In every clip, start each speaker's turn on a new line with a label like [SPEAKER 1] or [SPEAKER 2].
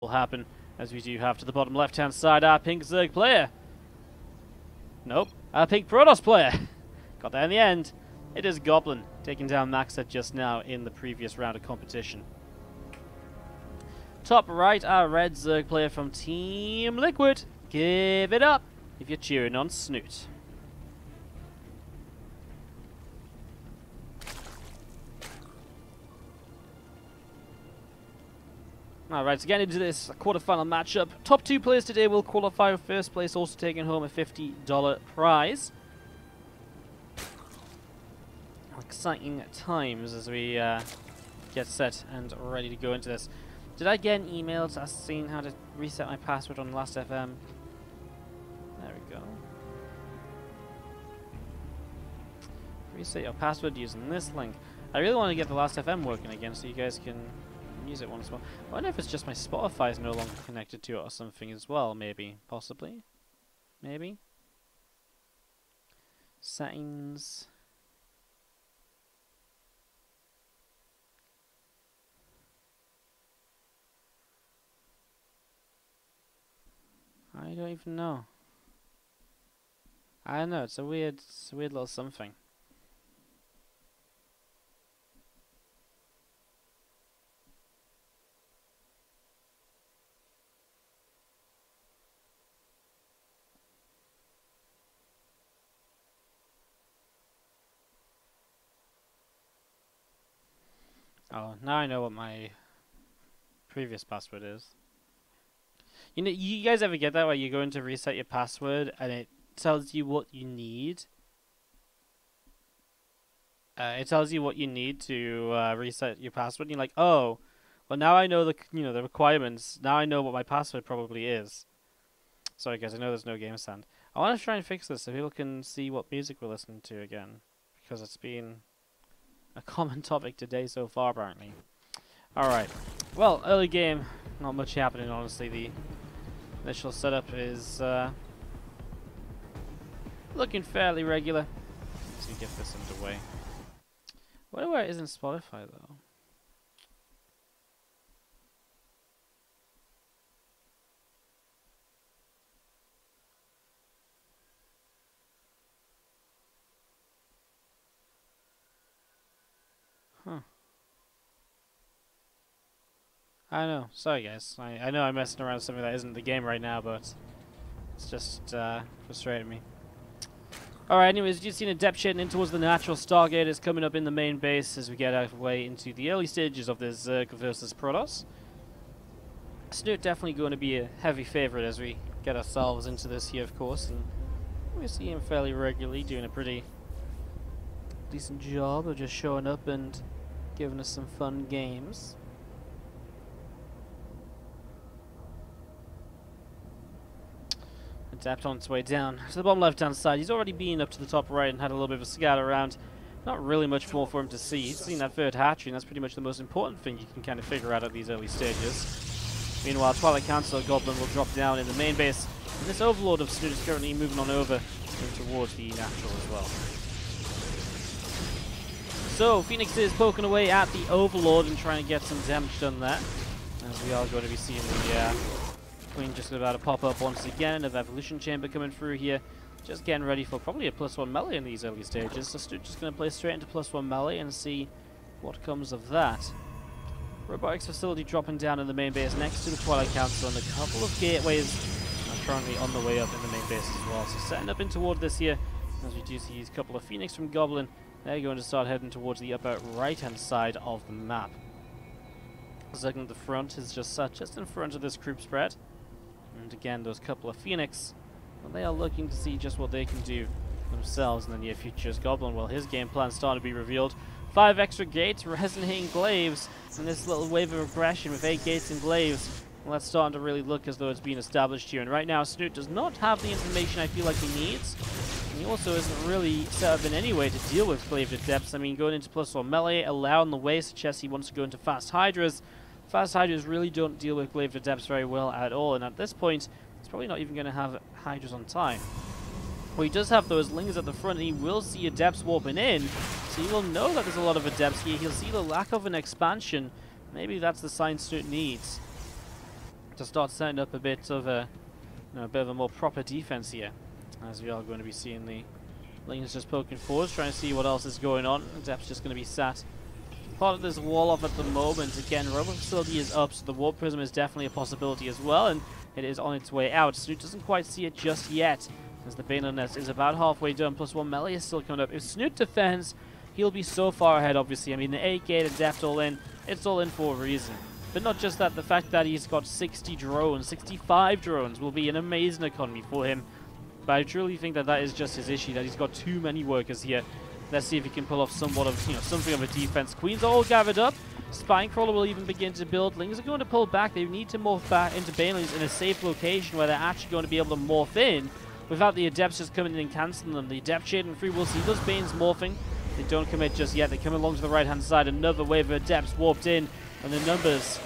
[SPEAKER 1] will happen, as we do have to the bottom left-hand side our pink Zerg player. Nope, our pink Protoss player. Got there in the end. It is Goblin, taking down Maxet just now in the previous round of competition. Top right, our red Zerg player from Team Liquid. Give it up if you're cheering on Snute. Alright, so getting into this quarterfinal matchup. Top two players today will qualify for first place, also taking home a $50 prize. Exciting times as we get set and ready to go into this. Did I get an email asking how to reset my password on Last.fm? There we go. Reset your password using this link. I really want to get the Last.fm working again so you guys can use it once more. I wonder if it's just my Spotify is no longer connected to it or something as well, maybe, possibly. Maybe. Settings. I don't even know. I don't know, it's a weird little something. Oh, now I know what my previous password is. You know, you guys ever get that where you go in to reset your password and it tells you what you need? It tells you what you need to reset your password. And you're like, oh, well now I know the the requirements. Now I know what my password probably is. Sorry guys, I know there's no game sound. I want to try and fix this so people can see what music we're listening to again, because it's been a common topic today so far apparently. All right, well, early game, not much happening honestly. The initial setup is looking fairly regular. Let's get this underway. I wonder where it is in Spotify though. Huh. I know. Sorry guys. I know I'm messing around with something that isn't the game right now, but it's just frustrating me. Alright, anyways, you've seen a depth shading in towards the natural Stargate is coming up in the main base as we get our way into the early stages of this Zerg versus Protoss. Snute definitely going to be a heavy favourite as we get ourselves into this here, of course, and we see him fairly regularly doing a pretty decent job of just showing up and giving us some fun games. Adapt on its way down to the bottom left hand side. He's already been up to the top right and had a little bit of a scatter around. Not really much more for him to see. He's seen that third hatchery, and that's pretty much the most important thing you can kind of figure out at these early stages. Meanwhile, Twilight Council Goblin will drop down in the main base, and this Overlord of Snute is currently moving on over towards the natural as well. So, Phoenix is poking away at the Overlord and trying to get some damage done there, as we are going to be seeing the Queen just about to pop up once again. Another Evolution Chamber coming through here. Just getting ready for probably a +1 melee in these early stages. So Stu's just going to play straight into +1 melee and see what comes of that. Robotics Facility dropping down in the main base next to the Twilight Council, and a couple of gateways are currently on the way up in the main base as well. So setting up in toward this here, as we do see a couple of Phoenix from Goblin. They're going to start heading towards the upper right-hand side of the map. Zerg at the front is just in front of this group spread. And again, those couple of Phoenix, well, they are looking to see just what they can do themselves in the near future. As Goblin, well, his game plan starting to be revealed. 5 extra gates, resonating glaives, and this little wave of aggression with 8 gates and glaives. Well, that's starting to really look as though it's being established here. And right now, Snute does not have the information I feel like he needs. And he also isn't really set up in any way to deal with glaive depths. I mean, going into +1 melee, allowing the way suggests he wants to go into fast Hydras. Fast Hydras really don't deal with glaive depths very well at all, and at this point, he's probably not even going to have Hydras on time. Well, he does have those Lings at the front, and he will see Adepts warping in, so he will know that there's a lot of Adepts here. He'll see the lack of an expansion. Maybe that's the sign Snute needs to start setting up a bit of a, a bit of a more proper defense here, as we are going to be seeing the lanes just poking forwards, trying to see what else is going on. Depth's just going to be sat part of this wall off at the moment. Again, robot facility is up, so the warp prism is definitely a possibility as well, and it is on its way out. Snute doesn't quite see it just yet, as the Bane nest is about halfway done, plus one melee is still coming up. If Snute defends, he'll be so far ahead, obviously. I mean, the 8 gate Adept all in, it's all in for a reason. But not just that, the fact that he's got 60 drones, 65 drones will be an amazing economy for him. But I truly think that that is just his issue, that he's got too many workers here. Let's see if he can pull off somewhat of, something of a defense. Queens are all gathered up. Spinecrawler will even begin to build. Lings are going to pull back. They need to morph back into Banelings in a safe location where they're actually going to be able to morph in without the Adepts just coming in and cancelling them. The Adept shading through, we'll see those Banes morphing. They don't commit just yet. They come along to the right-hand side. Another wave of Adepts warped in, and the numbers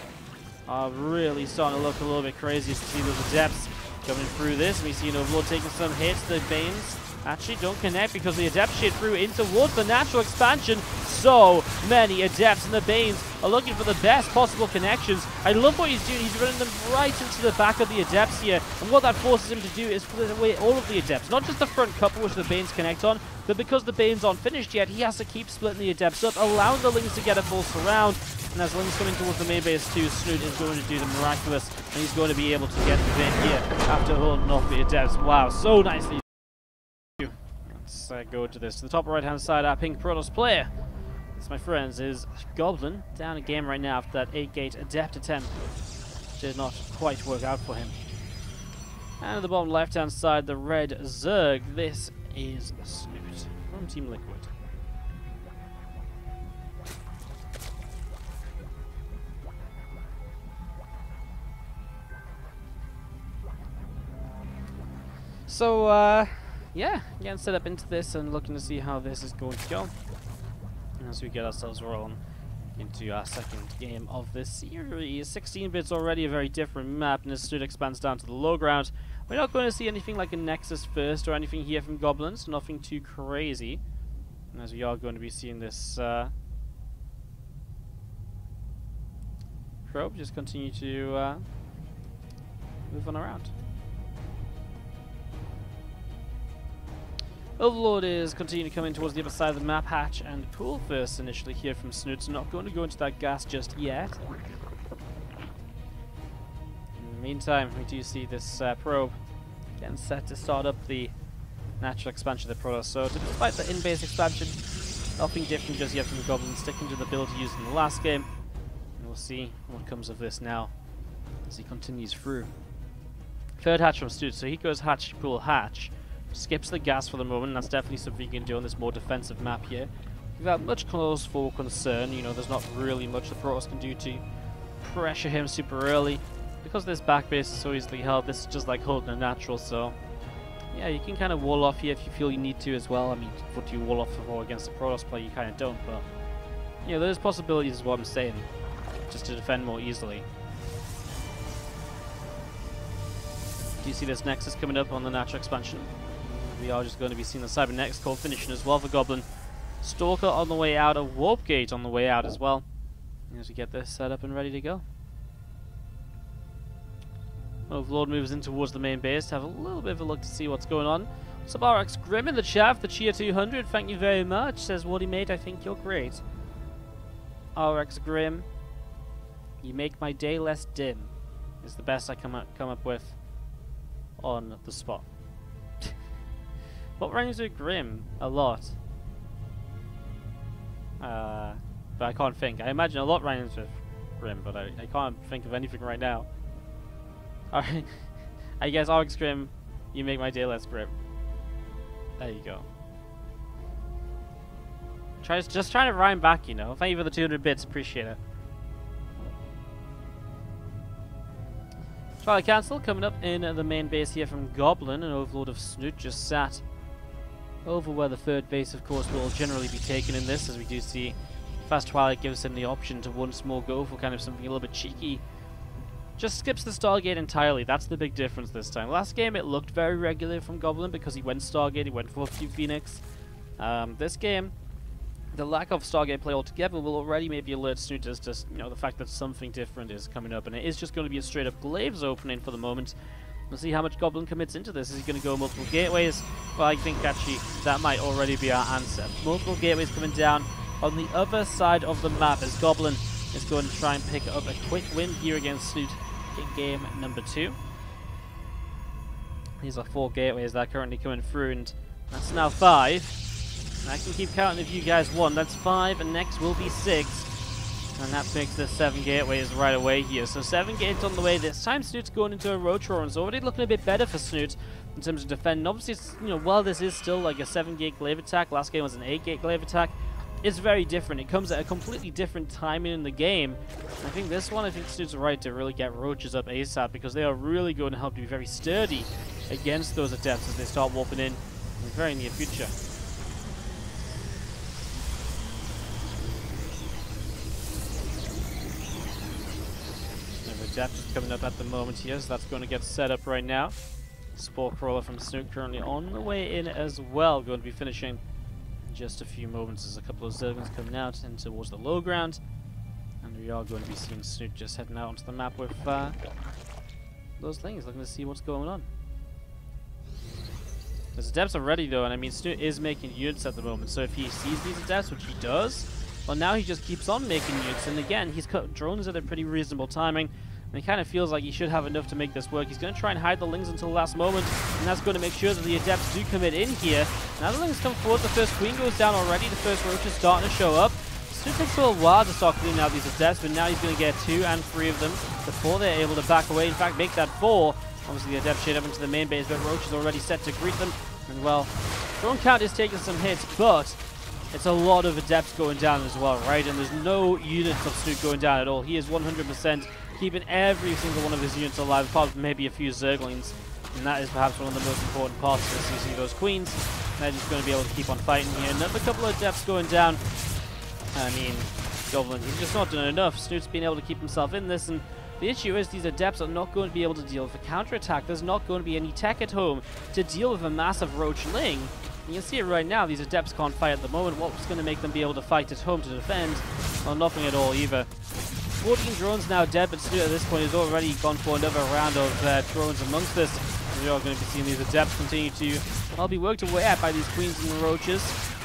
[SPEAKER 1] are really starting to look a little bit crazy to see those Adepts coming through this. We see an Overlord taking some hits. The Banes actually don't connect because the Adept shade through in towards the natural expansion. So many Adepts, and the Banes are looking for the best possible connections. I love what he's doing. He's running them right into the back of the Adepts here, and what that forces him to do is split away all of the Adepts, not just the front couple which the Banes connect on, but because the Banes aren't finished yet, he has to keep splitting the Adepts up, allowing the Lings to get a full surround. And as Lings coming towards the main base too, Snute is going to do the miraculous, and he's going to be able to get the win here after holding off the Adepts. Wow, so nicely. Let's go to this. To the top right-hand side, our pink Protoss player, this, my friends, is Goblin. Down a game right now after that 8-gate Adept attempt. Did not quite work out for him. And at the bottom left-hand side, the red Zerg. This is Snute from Team Liquid. So, yeah, getting set up into this and looking to see how this is going to go as we get ourselves rolling into our second game of this series. 16 bits already, a very different map, and as Snute expands down to the low ground, we're not going to see anything like a Nexus first or anything here from Goblins, nothing too crazy, and as we are going to be seeing this probe just continue to move on around. Overlord is continuing to come in towards the other side of the map. Hatch and Pool first initially here from Snute, so not going to go into that gas just yet. In the meantime, we do see this probe getting set to start up the natural expansion of the Protoss. So despite the in-base expansion, nothing different just yet from the Goblin, sticking to the build he used in the last game. And we'll see what comes of this now as he continues through. Third hatch from Snute, so he goes hatch, Pool, hatch. Skips the gas for the moment, and that's definitely something you can do on this more defensive map here. Without much cause for concern, there's not really much the Protoss can do to pressure him super early. Because this back base is so easily held, this is just like holding a natural, so yeah, you can kind of wall off here if you feel you need to as well. I mean, what do you wall off for against a Protoss player? You kind of don't, but there's possibilities is what I'm saying, just to defend more easily. Do you see this Nexus coming up on the natural expansion? We are just going to be seeing the Cybernetics Core finishing as well for Goblin. Stalker on the way out, a Warp Gate on the way out as well, as we get this set up and ready to go. Overlord moves in towards the main base to have a little bit of a look to see what's going on. Sub RX Grim in the chat for the Cheer 200, thank you very much. Says Wardy mate, I think you're great. RX Grim, you make my day less dim, is the best I come up with on the spot. What rhymes with Grim? A lot. But I can't think. I imagine a lot rhymes with Grim, but I can't think of anything right now. Alright. I guess RX Grim, you make my day less grim. There you go. Just trying to rhyme back, Thank you for the 200 bits, appreciate it. Trial Cancel coming up in the main base here from Goblin, and Overlord of Snute just sat over where the third base, of course, will generally be taken in this, as we do see Fast Twilight gives him the option to once more go for kind of something a little bit cheeky. Just skips the Stargate entirely. That's the big difference this time. Last game it looked very regular from Goblin because he went Stargate, he went for Phoenix. This game, the lack of Stargate play altogether will already maybe alert Snute as to, you know, the fact that something different is coming up, and it is just going to be a straight up Glaives opening for the moment. We'll see how much Goblin commits into this. Is he going to go multiple gateways? Well, I think actually that might already be our answer. Multiple gateways coming down on the other side of the map as Goblin is going to try and pick up a quick win here against Snute in game number 2. These are 4 gateways that are currently coming through, and that's now 5. And I can keep counting if you guys want. That's 5, and next will be 6. And that makes the 7 gateways right away here. So 7 gates on the way this time. Snute's going into a Roach Roar, and it's already looking a bit better for Snute in terms of defending. Obviously, it's, you know, while this is still like a 7-gate glaive attack, last game was an 8-gate glaive attack, it's very different. It comes at a completely different timing in the game. And I think this one, I think Snute's right to really get Roaches up ASAP, because they are really going to help you be very sturdy against those Adepts as they start warping in the very near future. Adept is coming up at the moment here, so that's going to get set up right now. Spore Crawler from Snute currently on the way in as well, going to be finishing in just a few moments. There's a couple of Zerglings coming out and towards the low ground, and we are going to be seeing Snute just heading out onto the map with those things, looking to see what's going on. His Adepts are ready though, and I mean Snute is making units at the moment, so if he sees these Adepts, which he does, well now he just keeps on making units, and again he's cut drones at a pretty reasonable timing. And he kind of feels like he should have enough to make this work. He's going to try and hide the Lings until the last moment, and that's going to make sure that the Adepts do commit in here. Now the Lings come forward, the first Queen goes down already, the first Roach is starting to show up. It takes a little while to start cleaning out these Adepts, but now he's going to get 2 and 3 of them before they're able to back away. In fact, make that 4. Obviously the Adepts shade up into the main base, but Roach is already set to greet them. And well, drone count is taking some hits, but it's a lot of Adepts going down as well, right? And there's no units of Snute going down at all. He is 100% keeping every single one of his units alive, apart from maybe a few Zerglings. And that is perhaps one of the most important parts of this. You see those Queens, they're just going to be able to keep on fighting here. Another couple of Adepts going down. I mean, Goblin, he's just not doing enough. Snute's been able to keep himself in this, and the issue is these Adepts are not going to be able to deal with a counterattack. There's not going to be any tech at home to deal with a massive Roach Ling. You can see it right now, these Adepts can't fight at the moment. What's going to make them be able to fight at home to defend? Well, nothing at all either. 14 drones now dead, but Snute at this point has already gone for another round of drones amongst this. We are going to be seeing these Adepts continue to, well, be worked away at by these Queens and the Roaches.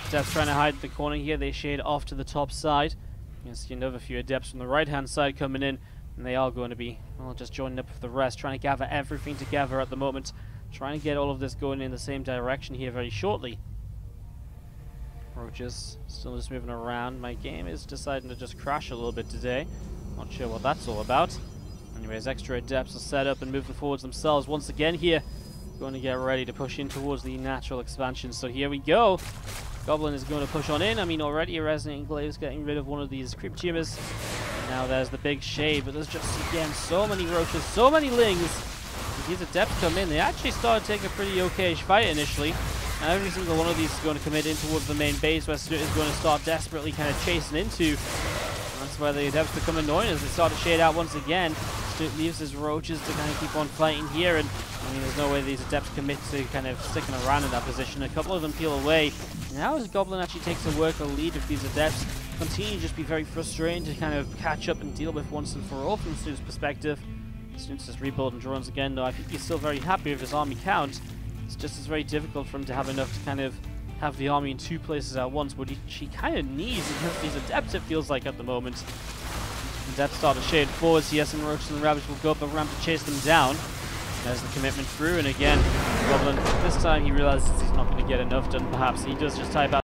[SPEAKER 1] Adepts trying to hide the corner here, they shade off to the top side. You can see another few Adepts from the right-hand side coming in, and they are going to be, well, just joining up with the rest, trying to gather everything together at the moment. Trying to get all of this going in the same direction here very shortly. Roaches still just moving around. My game is deciding to just crash a little bit today. Not sure what that's all about. Anyways, extra Adepts are set up and moving forwards themselves once again here. Going to get ready to push in towards the natural expansion. So here we go. Goblin is going to push on in. I mean, already a Resonating Glaive is getting rid of one of these Creep Tumors. And now there's the big shade, but there's just, again, so many Roaches, so many Lings. As these Adepts come in, they actually started taking a pretty okay-ish fight initially. And every single one of these is going to commit in towards the main base, where Snute is going to start desperately kind of chasing into. And that's where the Adepts become annoying as they start to shade out once again. Snute leaves his Roaches to kind of keep on fighting here, and I mean, there's no way these Adepts commit to kind of sticking around in that position. A couple of them peel away. Now as Goblin actually takes a work a lead of these Adepts, continue to just be very frustrating to kind of catch up and deal with once and for all from Snute's perspective. Snute's just rebuilding drones again, though I think he's still very happy with his army count. It's just it's very difficult for him to have enough to kind of have the army in 2 places at once, which he kind of needs against these Adepts, it feels like, at the moment. Adepts start to shade forwards here, some Roaches and Rabbits will go up the ramp to chase them down. There's the commitment through, and again, Goblin, this time he realizes he's not going to get enough done, perhaps. He does just type out